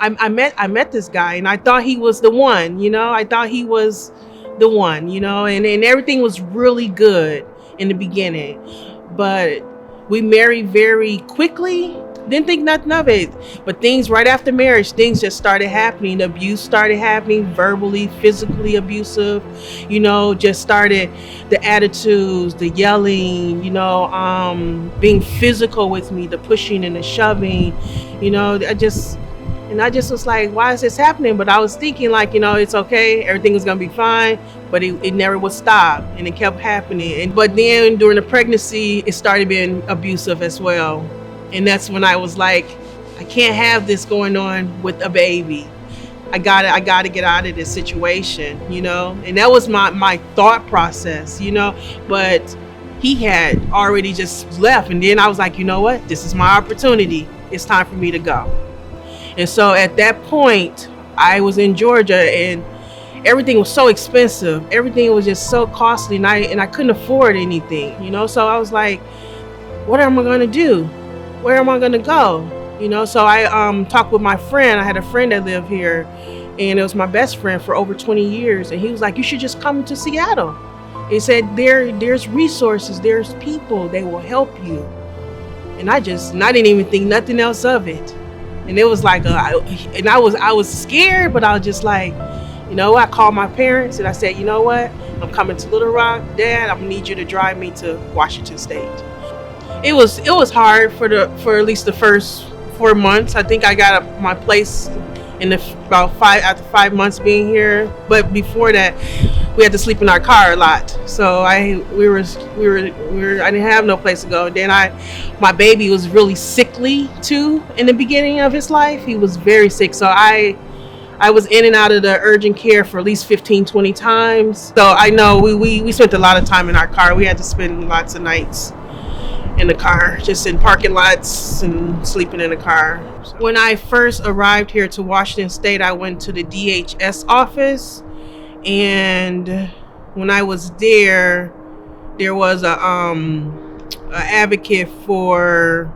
I met this guy, and I thought he was the one, I thought he was the one, and everything was really good in the beginning. But we married very quickly. Didn't think nothing of it. But things right after marriage, things just started happening. Abuse started happening, verbally, physically abusive, just started the attitudes, the yelling, being physical with me, the pushing and the shoving, I just was like, why is this happening? But I was thinking like, it's okay, everything was gonna be fine, but it never would stop, and it kept happening. But then during the pregnancy, it started being abusive as well. And that's when I was like, I can't have this going on with a baby. I gotta get out of this situation, And that was my thought process, But he had already just left, and then I was like, you know what? This is my opportunity. It's time for me to go. And so at that point, I was in Georgia, and everything was so expensive. Everything was just so costly, and I couldn't afford anything, So I was like, what am I gonna do? Where am I gonna go? So I talked with my friend. I had a friend that lived here, and it was my best friend for over 20 years. And he was like, you should just come to Seattle. He said, there's resources, there's people, they will help you. And I didn't even think nothing else of it. And it was like, I was scared, but I was just like, I called my parents and I said, you know what? I'm coming to Little Rock. Dad, I'm gonna need you to drive me to Washington State. It was hard for at least the first 4 months. I think I got my place after 5 months being here. But before that, we had to sleep in our car a lot. So I didn't have no place to go. Then my baby was really sickly too in the beginning of his life. He was very sick. So I was in and out of the urgent care for at least 15, 20 times. So I know we spent a lot of time in our car. We had to spend lots of nights in the car, just in parking lots and sleeping in the car. When I first arrived here to Washington State, I went to the DHS office, and when I was there was a advocate for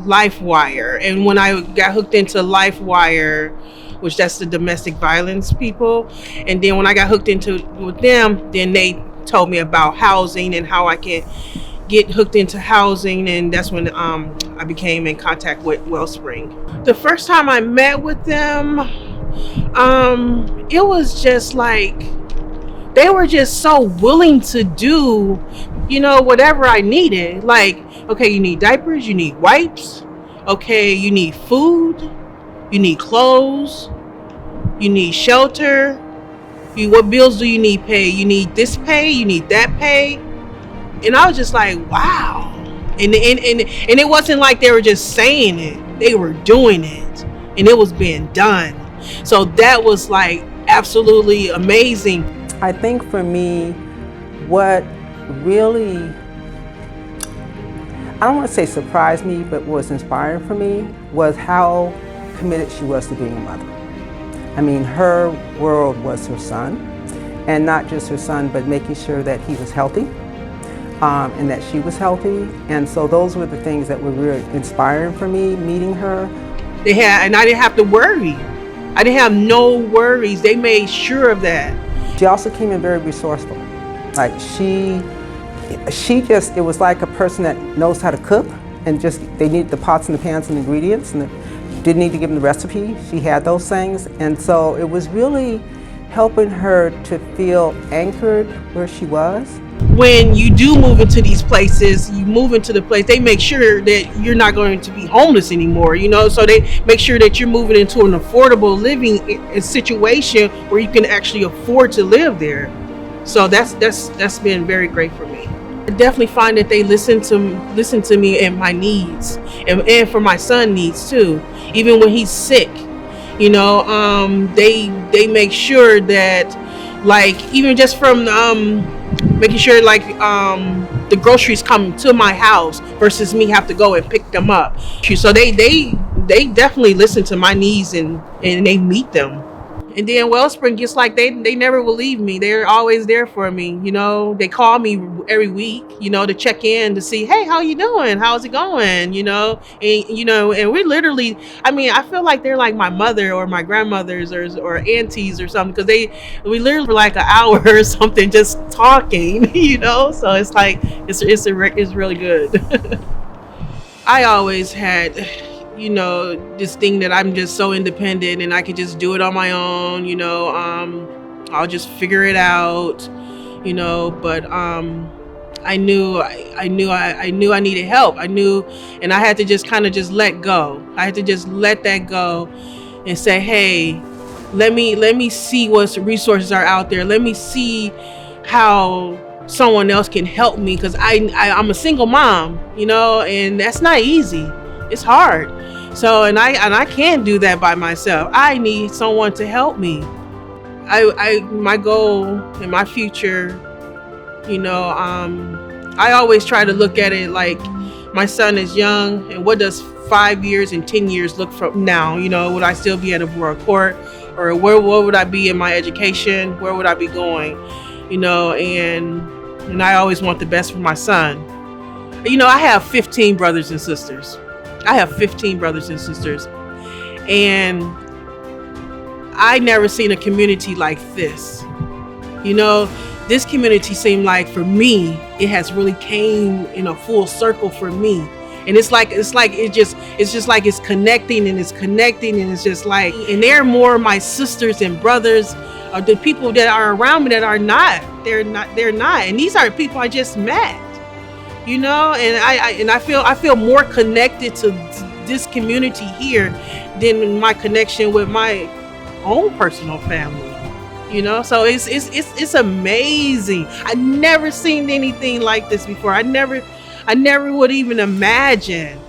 LifeWire, and when I got hooked into LifeWire, which that's the domestic violence people, and then when I got hooked into with them, then they told me about housing and how I can get hooked into housing, and that's when I became in contact with Wellspring. The first time I met with them, it was just like they were just so willing to do, whatever I needed. Like, okay, you need diapers, you need wipes, okay, you need food, you need clothes, you need shelter. What bills do you need pay? You need this pay, you need that pay. And I was just like, wow. And it wasn't like they were just saying it. They were doing it. And it was being done. So that was like absolutely amazing. I think for me, what really, I don't want to say surprised me, but was inspiring for me was how committed she was to being a mother. I mean, her world was her son, and not just her son, but making sure that he was healthy and that she was healthy. And so those were the things that were really inspiring for me, meeting her. And I didn't have to worry. I didn't have no worries. They made sure of that. She also came in very resourceful. Like she just, it was like a person that knows how to cook, and just, they needed the pots and the pans and the ingredients, and didn't need to give them the recipe. She had those things. And so it was really helping her to feel anchored where she was. When you do move into these places, you move into the place, they make sure that you're not going to be homeless anymore, so they make sure that you're moving into an affordable living situation where you can actually afford to live there. So that's been very great for me. I definitely find that they listen to me and my needs, and for my son's needs too. Even when he's sick, they make sure that, like, even just from making sure like the groceries come to my house versus me have to go and pick them up. So they definitely listen to my needs and they meet them. And then Wellspring, just like they never will leave me. They're always there for me. You know, they call me every week, you know, to check in to see, hey, how you doing? How's it going? And we literally, I mean, I feel like they're like my mother or my grandmothers or aunties or something, because we literally for like an hour or something just talking, you know. So it's like it's really good. I always had, you know, this thing that I'm just so independent and I could just do it on my own, you know. I'll just figure it out, you know. But I knew I needed help. I knew, and I had to just kind of just let go. I had to just let that go and say, hey, let me see what resources are out there. Let me see how someone else can help me, because I'm a single mom, you know, and that's not easy. It's hard. So and I can't do that by myself. I need someone to help me. I my goal in my future, you know, I always try to look at it like my son is young, and what does 5 years and 10 years look from now? You know, would I still be at a rural court, or what would I be in my education? Where would I be going? You know, and I always want the best for my son. You know, I have 15 brothers and sisters. And I never seen a community like this. You know, this community seemed like, for me, it has really came in a full circle for me. And it's just like it's connecting and it's just like, and they're more my sisters and brothers, or the people that are around me that are not. They're not. And these are people I just met. You know, and I feel more connected to this community here than my connection with my own personal family. You know, so it's amazing. I never seen anything like this before. I never would even imagine.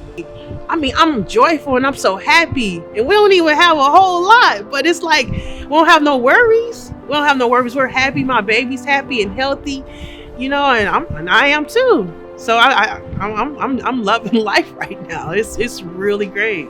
I mean, I'm joyful and I'm so happy, and we don't even have a whole lot, but it's like we don't have no worries. We're happy. My baby's happy and healthy, you know, and I am too. So I'm loving life right now. It's really great.